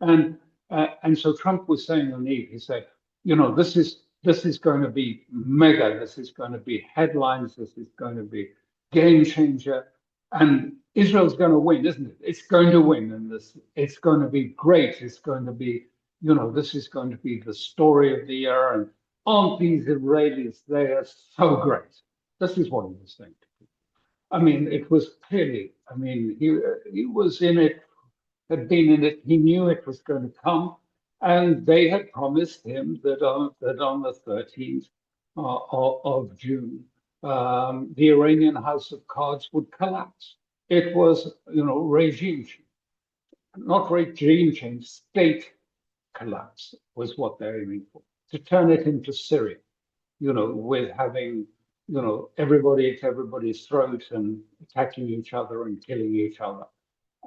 And And so Trump was saying on Eve, he said, this is going to be mega, this is going to be headlines, this is going to be game changer, and Israel's going to win, isn't it? It's going to win, and it's going to be great. It's going to be, this is going to be the story of the year, and aren't these Israelis? They are so great. This is what he was saying. I mean, it was clearly. I mean, he was in it, had been in it. He knew it was going to come, and they had promised him that on the 13th of June, the Iranian House of Cards would collapse. It was, regime change, not regime change, state collapse was what they're aiming for, to turn it into Syria, with having, everybody at everybody's throat and attacking each other and killing each other.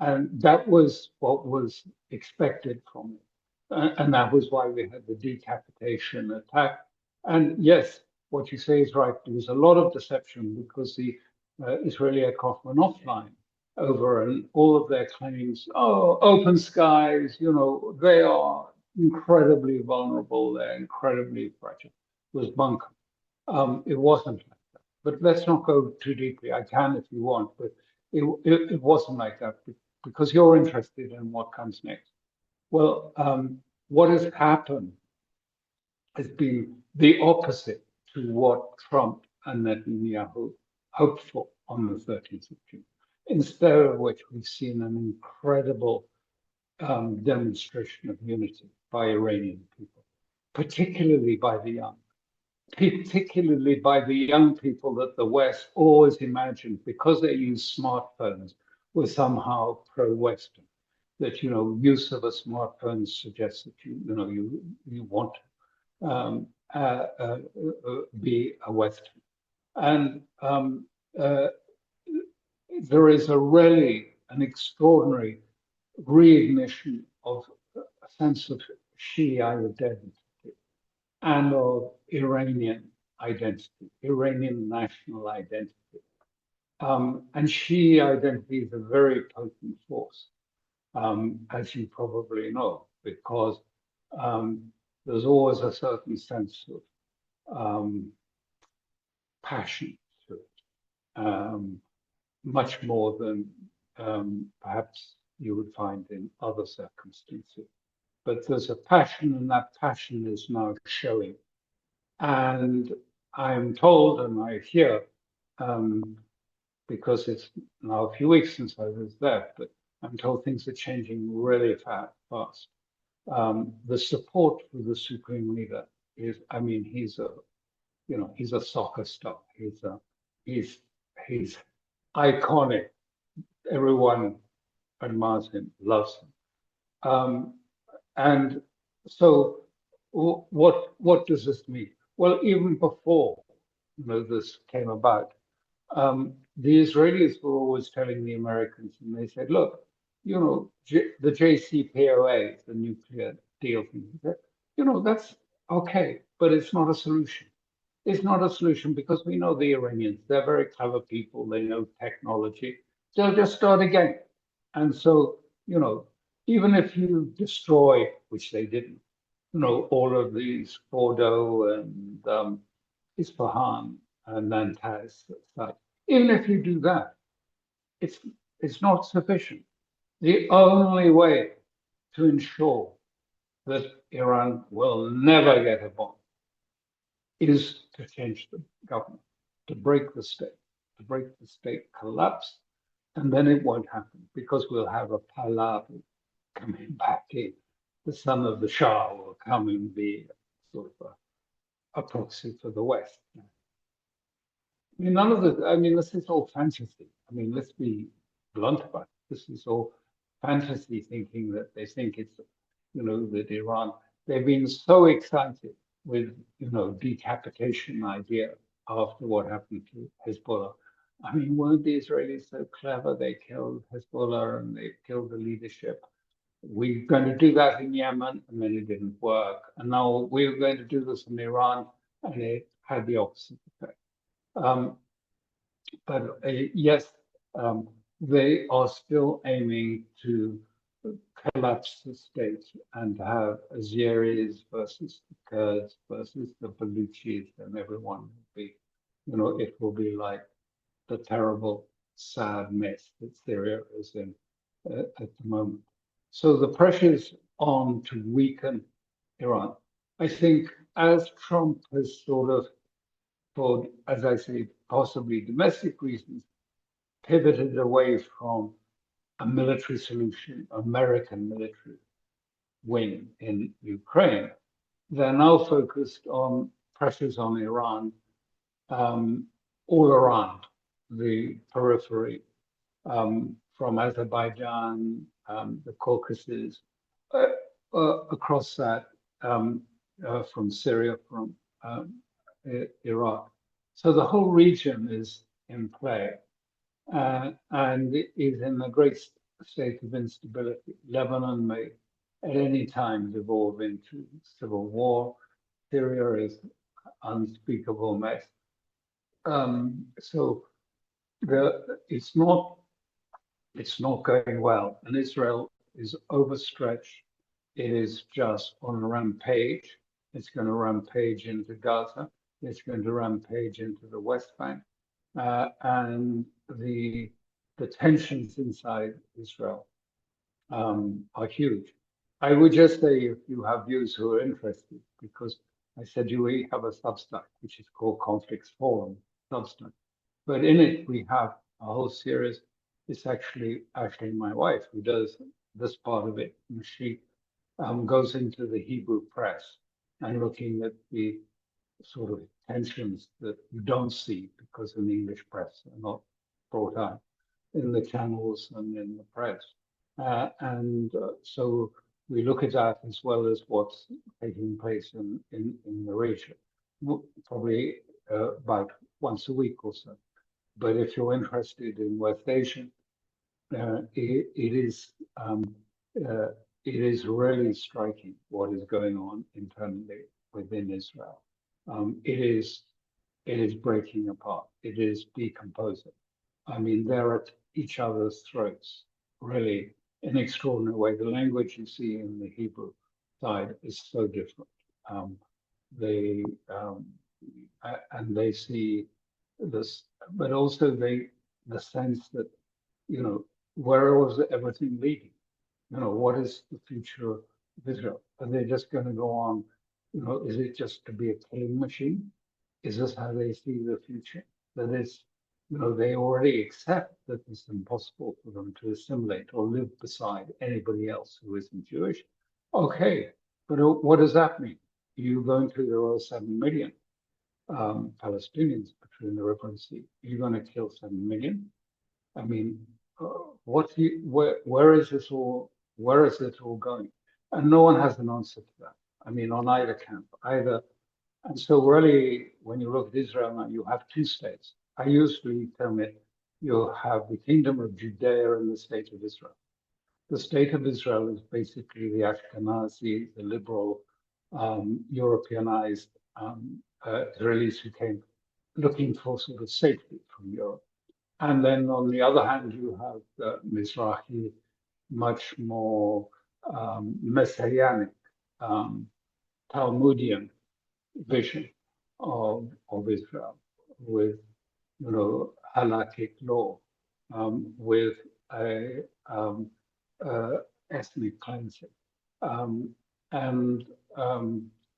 And that was what was expected from it. And that was why we had the decapitation attack. And yes, what you say is right. There was a lot of deception because the Israeli aircraft were not flying over, and all of their claims, oh, open skies, they are incredibly vulnerable, they're incredibly fragile, was bunker. It wasn't like that. But let's not go too deeply. I can if you want, but it wasn't like that because you're interested in what comes next. Well, what has happened has been the opposite to what Trump and Netanyahu hoped for on the 13th of June. Instead of which we've seen an incredible demonstration of unity by Iranian people, particularly by the young. Particularly by the young people that the West always imagined, because they use smartphones, were somehow pro-Western. That use of a smartphone suggests that you want to be a Western, and there is really an extraordinary reignition of a sense of Shiite identity and of Iranian identity, Iranian national identity. And Shiite identity is a very potent force, as you probably know, because there's always a certain sense of passion to it, much more than perhaps you would find in other circumstances. But there's a passion, and that passion is now showing. And I'm told, and I hear, because it's now a few weeks since I was there, but I'm told things are changing really fast. The support for the supreme leader is, I mean, he's a soccer star. He's iconic. Everyone admires him, loves him. And so what does this mean? Well, even before this came about, the Israelis were always telling the Americans, and they said, look, the JCPOA, the nuclear deal thing, that's okay, but it's not a solution. It's not a solution because we know the Iranians, they're very clever people, they know technology. They'll just start again. And so, even if you destroy, which they didn't, all of these Fordo and Isfahan and Natanz sites, even if you do that, it's not sufficient. The only way to ensure that Iran will never get a bomb is to change the government, to break the state collapse, and then it won't happen because we'll have a Pahlavi coming back in. The son of the Shah will come and be sort of a proxy for the West. I mean, this is all fantasy. I mean, let's be blunt about it. This is all fantasy thinking that they think it's, that Iran, they've been so excited with, decapitation idea after what happened to Hezbollah. I mean, weren't the Israelis so clever? They killed Hezbollah and they killed the leadership. We're going to do that in Yemen, and then it didn't work. And now we're going to do this in Iran, and it had the opposite effect. But yes, they are still aiming to collapse the state and to have Azeris versus the Kurds versus the Baluchis, and everyone will be, it will be like the terrible, sad mess that Syria is in at the moment. So the pressure's on to weaken Iran. I think as Trump has sort of, for, as I say, possibly domestic reasons, pivoted away from a military solution, American military win in Ukraine, they're now focused on pressures on Iran all around the periphery, from Azerbaijan, the Caucasus, across that, from Syria, from Iraq. So the whole region is in play, and it is in a great state of instability. Lebanon may at any time devolve into civil war. Syria is unspeakable mess. So it's not going well, and Israel is overstretched. It is just on a rampage. It's going to rampage into Gaza. It's going to rampage into the West Bank, and the tensions inside Israel are huge. I would just say, if you have viewers who are interested, because I said we have a Substack which is called Conflicts Forum Substack, but in it we have a whole series. It's actually my wife who does this part of it, and she goes into the Hebrew press and looking at the sort of tensions that you don't see because in the English press are not brought out in the channels and in the press. So we look at that as well as what's taking place in the region, probably about once a week or so. But if you're interested in West Asia, it is really striking what is going on internally within Israel. It is breaking apart. It is decomposing. I mean, they're at each other's throats, really, in an extraordinary way. The language you see in the Hebrew side is so different. They and they see this, but also the sense that, where was everything leading? What is the future of Israel? Are they just going to go on? Is it just to be a killing machine? Is this how they see the future? That is, they already accept that it's impossible for them to assimilate or live beside anybody else who isn't Jewish. Okay, but what does that mean? You're going to, there are 7 million Palestinians between the river and sea. You're going to kill 7 million? I mean, where is this all? Where is it all going? And no one has an answer to that. I mean, on either camp, either. And so really, when you look at Israel now, you have 2 states. I usually term it, you have the kingdom of Judea and the state of Israel. The state of Israel is basically the Ashkenazi, the liberal, Europeanized Israelis who came looking for sort of safety from Europe. And then on the other hand, you have the Mizrahi, much more messianic, Talmudian vision of Israel, with halakhic law, with a ethnic cleansing, and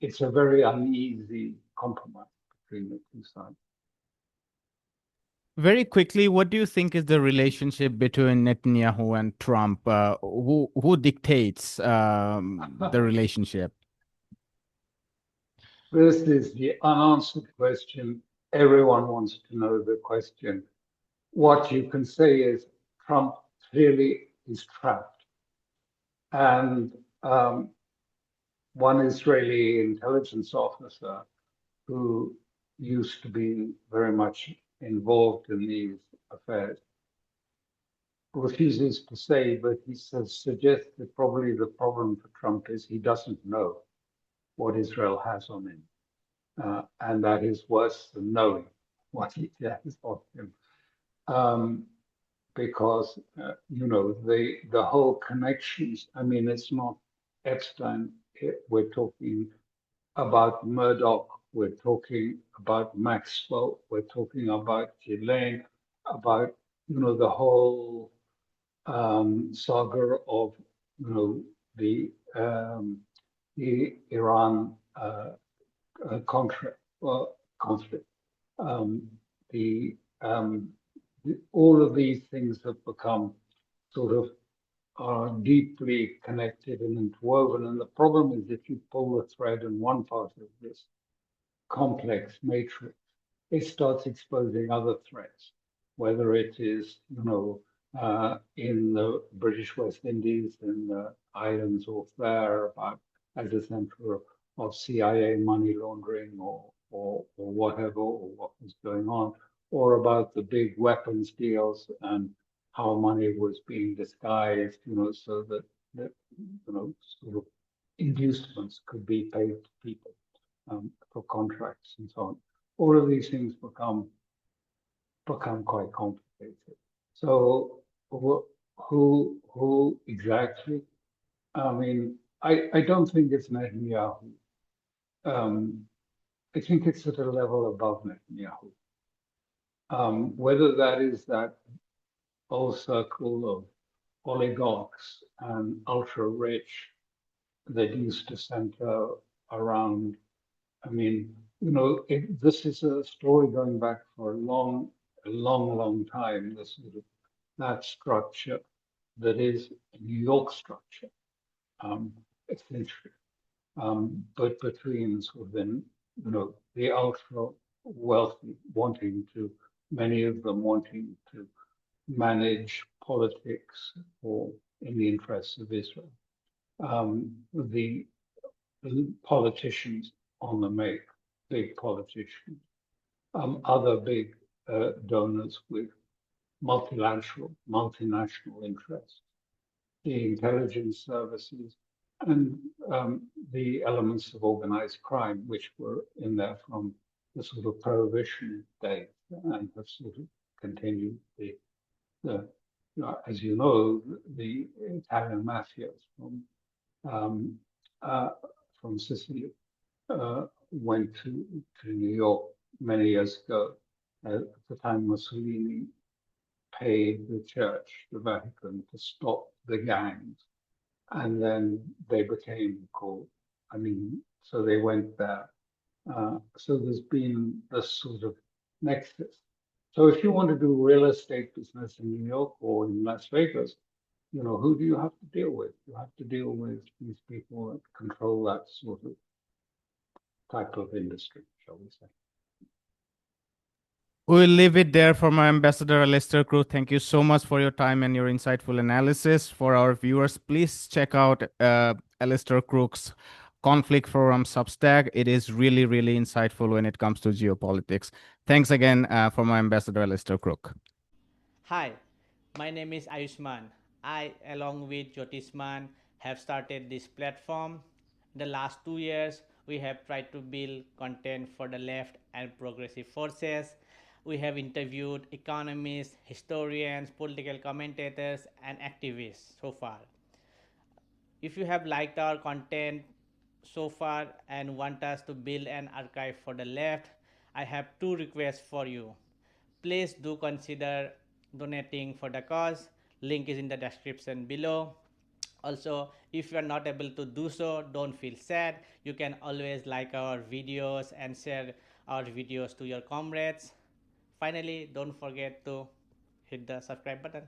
it's a very uneasy compromise between the 2 sides. Very quickly, what do you think is the relationship between Netanyahu and Trump? Who dictates the relationship? This is the unanswered question. Everyone wants to know the question. What you can say is Trump clearly is trapped. And one Israeli intelligence officer who used to be very much involved in these affairs refuses to say, but he suggests that probably the problem for Trump is he doesn't know what Israel has on him. And that is worse than knowing what he has on him. because the whole connections. I mean, it's not Epstein. We're talking about Murdoch. We're talking about Maxwell. We're talking about Ghislaine, about the whole saga of the um, the Iran conflict. Conflict. Um, the, um, all of these things have become sort of are deeply connected and interwoven. And the problem is if you pull the thread in one part of this complex matrix, it starts exposing other threats, whether it is, in the British West Indies, in the islands off there, about as a center of CIA money laundering or whatever, or what was going on, or about the big weapons deals and how money was being disguised, so that sort of inducements could be paid to people for contracts and so on. All of these things become quite complicated. So who exactly? I mean, I don't think it's Netanyahu. Um, I think it's at a level above Netanyahu. Whether that is that whole circle of oligarchs and ultra rich that used to center around. I mean, this is a story going back for a long time. This sort of that structure that is New York structure, essentially. But between sort of the ultra wealthy wanting to, many of them wanting to manage politics or in the interests of Israel. The politicians on the make, big politicians, other big donors with multinational interests, the intelligence services, and the elements of organized crime, which were in there from the sort of prohibition days and have sort of continued the as you know, the Italian mafias um, uh, from Sicily went to New York many years ago. At the time, Mussolini paid the church, the Vatican, to stop the gangs. And then they became called, I mean, so they went there. So there's been this sort of nexus. So if you want to do real estate business in New York or in Las Vegas, who do you have to deal with? You have to deal with these people that control that sort of type of industry, shall we say. We'll leave it there for my ambassador, Alastair Crooke. Thank you so much for your time and your insightful analysis. For our viewers, please check out Alastair Crooke's Conflict Forum Substack. It is really, really insightful when it comes to geopolitics. Thanks again for my ambassador, Alastair Crooke. Hi, my name is Ayushman. I, along with Jyotisman, have started this platform. In the last 2 years, we have tried to build content for the left and progressive forces. We have interviewed economists, historians, political commentators, and activists so far. If you have liked our content so far and want us to build an archive for the left, I have two requests for you. Please do consider donating for the cause. Link is in the description below. Also, if you are not able to do so, don't feel sad. You can always like our videos and share our videos to your comrades. Finally, don't forget to hit the subscribe button.